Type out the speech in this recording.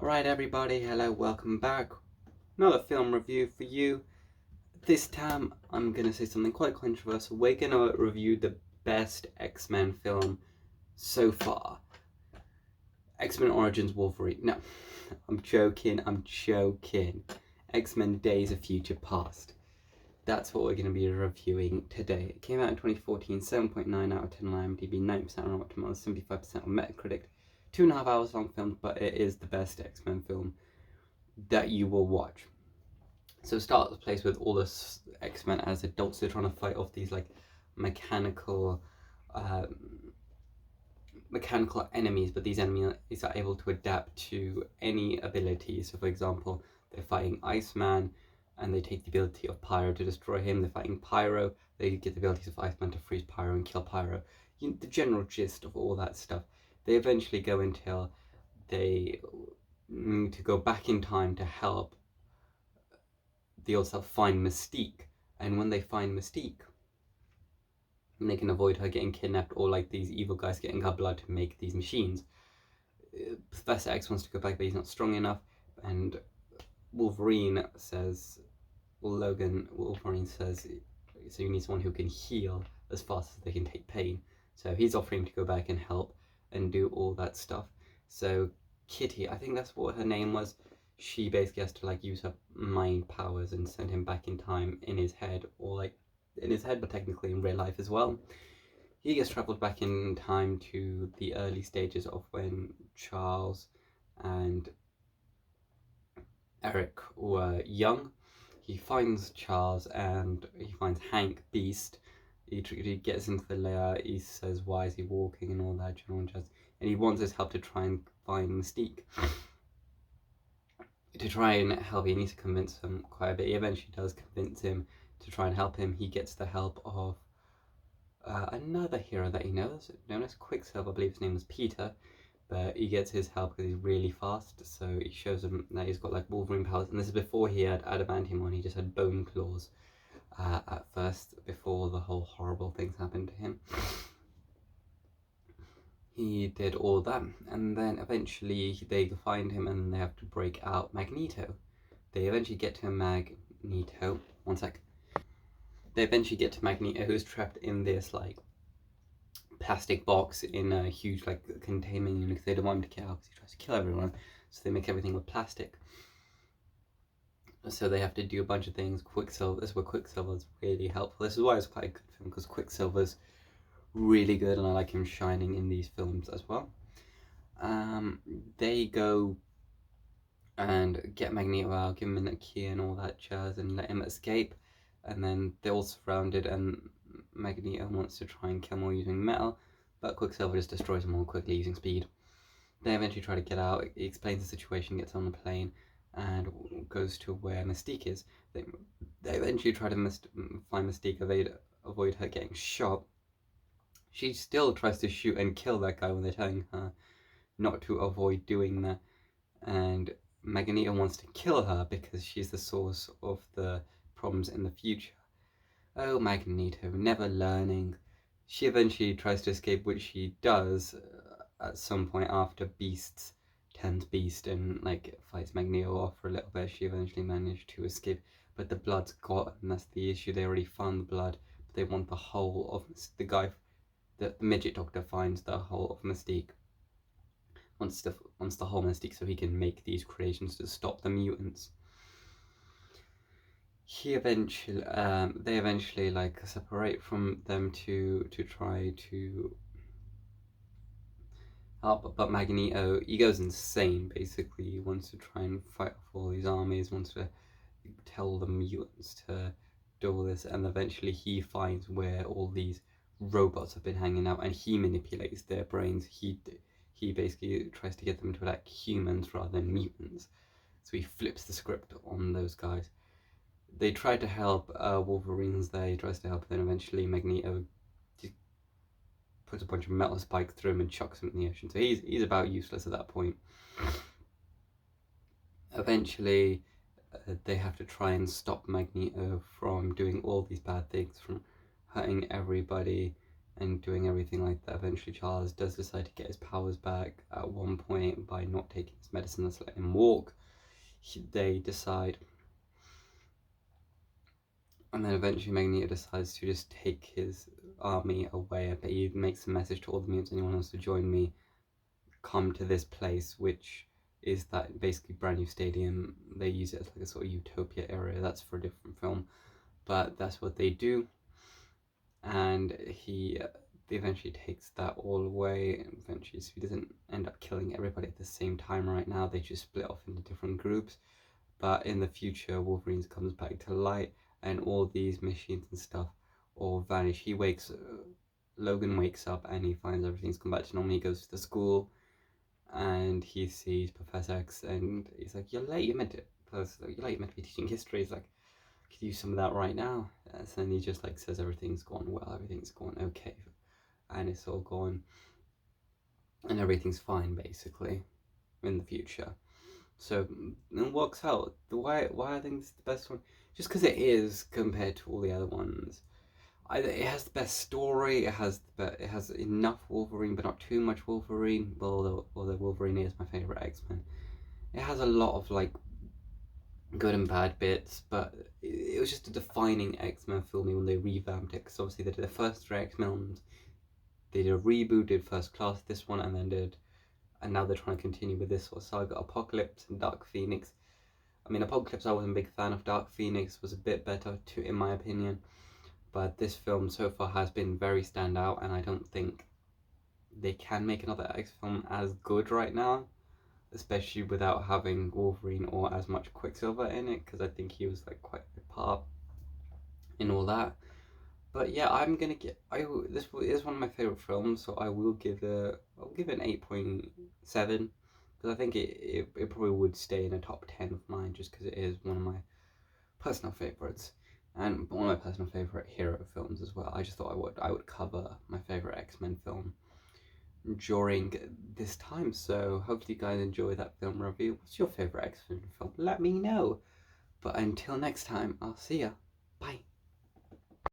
Alright everybody, hello, welcome back. Another film review for you. This time I'm going to say something quite controversial. We're going to review the best X-Men film so far. X-Men Origins Wolverine. No, I'm joking. X-Men Days of Future Past. That's what we're going to be reviewing today. It came out in 2014, 7.9 out of 10 on IMDb, 90% on Rotten Tomatoes, 75% on Metacritic. 2.5 hours long film, but it is the best X-Men film that you will watch. So it starts the place with all the X-Men as adults. They're trying to fight off these like mechanical enemies, but these enemies are able to adapt to any abilities. So for example, they're fighting Iceman and they take the ability of Pyro to destroy him. They're fighting Pyro, they get the abilities of Iceman to freeze Pyro and kill Pyro. The general gist of all that stuff. They eventually go until they need to go back in time to help the old self find Mystique. And when they find Mystique, they can avoid her getting kidnapped or like these evil guys getting her blood to make these machines. Professor X wants to go back, but he's not strong enough. And Wolverine says, Wolverine says, so you need someone who can heal as fast as they can take pain. So he's offering to go back and help and do all that stuff. So Kitty, I think that's what her name was, she basically has to like use her mind powers and send him back in time in his head, or like in his head but technically in real life as well. He gets traveled back in time to the early stages of when Charles and Eric were young. He finds Charles and he finds Hank Beast. He gets into the lair, he says why is he walking and all that general jazz, and he wants his help to try and find Mystique. To try and help, he needs to convince him quite a bit. He eventually does convince him to try and help him. He gets the help of another hero that he knows, known as Quicksilver. I believe his name was Peter, but he gets his help because he's really fast. So he shows him that he's got like Wolverine powers, and this is before he had adamantium on. He just had bone claws at first, before the whole horrible things happened to him. He did all that, and then eventually they find him and they have to break out Magneto. They eventually get to Magneto. One sec. They eventually get to Magneto, who's trapped in this like plastic box in a huge like containment unit because they don't want him to get out because he tries to kill everyone. So they make everything with plastic. So they have to do a bunch of things. Quicksilver. This is where Quicksilver is really helpful. This is why it's quite a good film, because Quicksilver's really good and I like him shining in these films as well. They go and get Magneto out, give him a key and all that jazz and let him escape, and then they're all surrounded and Magneto wants to try and kill them all using metal, but Quicksilver just destroys them all quickly using speed. They eventually try to get out. He explains the situation, gets on the plane and goes to where Mystique is. They eventually try to find Mystique, avoid her getting shot. She still tries to shoot and kill that guy when they're telling her not to avoid doing that. And Magneto wants to kill her because she's the source of the problems in the future. Oh, Magneto, never learning. She eventually tries to escape, which she does at some point after Beast turns Beast and like fights Magneto off for a little bit. She eventually managed to escape, but the blood's gone, and that's the issue. They already found the blood, but they want the whole of the guy. The midget doctor finds the whole of Mystique. Wants the whole Mystique so he can make these creations to stop the mutants. They eventually like separate from them to try to help, but Magneto, he goes insane basically. He wants to try and fight off all these armies, wants to tell the mutants to do all this, and eventually he finds where all these robots have been hanging out and he manipulates their brains. He basically tries to get them to like humans rather than mutants, so he flips the script on those guys. They try to help Wolverine's there, he tries to help, then eventually Magneto puts a bunch of metal spikes through him and chucks him in the ocean, so he's about useless at that point. Eventually they have to try and stop Magneto from doing all these bad things, from hurting everybody and doing everything like that. Eventually Charles does decide to get his powers back at one point by not taking his medicine that's letting him walk. They decide, and then eventually Magneto decides to just take his army away, but he makes a message to all the mutants: anyone wants to join me, come to this place, which is that basically brand new stadium. They use it as like a sort of utopia area. That's for a different film, but that's what they do. And he eventually takes that all away, and eventually so he doesn't end up killing everybody at the same time. Right now they just split off into different groups, but in the future Wolverine comes back to light and all these machines and stuff all vanish. Logan wakes up and he finds everything's come back to normal. He goes to the school and he sees Professor X and he's like, you're late, you're meant to be teaching history. He's like, could use some of that right now. And he just like says everything's gone well, everything's gone okay, and it's all gone and everything's fine basically in the future. So it works out. Why I think it's the best one, just because it is compared to all the other ones. It has the best story. It has enough Wolverine, but not too much Wolverine. Although Wolverine is my favorite X-Men. It has a lot of like good and bad bits, but it was just a defining X-Men film when they revamped it. Because obviously they did the first three X-Men, they did a reboot, did First Class, this one, and now they're trying to continue with this sort of saga. Apocalypse and Dark Phoenix. I mean, Apocalypse, I wasn't a big fan of. Dark Phoenix was a bit better too, in my opinion. But this film so far has been very standout, and I don't think they can make another X film as good right now, especially without having Wolverine or as much Quicksilver in it, because I think he was like quite a part in all that. But yeah, this is one of my favorite films, so I'll give it an 8.7, because I think it probably would stay in a top 10 of mine, just because it is one of my personal favorites and one of my personal favorite hero films as well. I just thought I would cover my favorite X-Men film during this time, so hopefully you guys enjoy that film review. What's your favorite X-Men film? Let me know. But until next time, I'll see ya. Bye.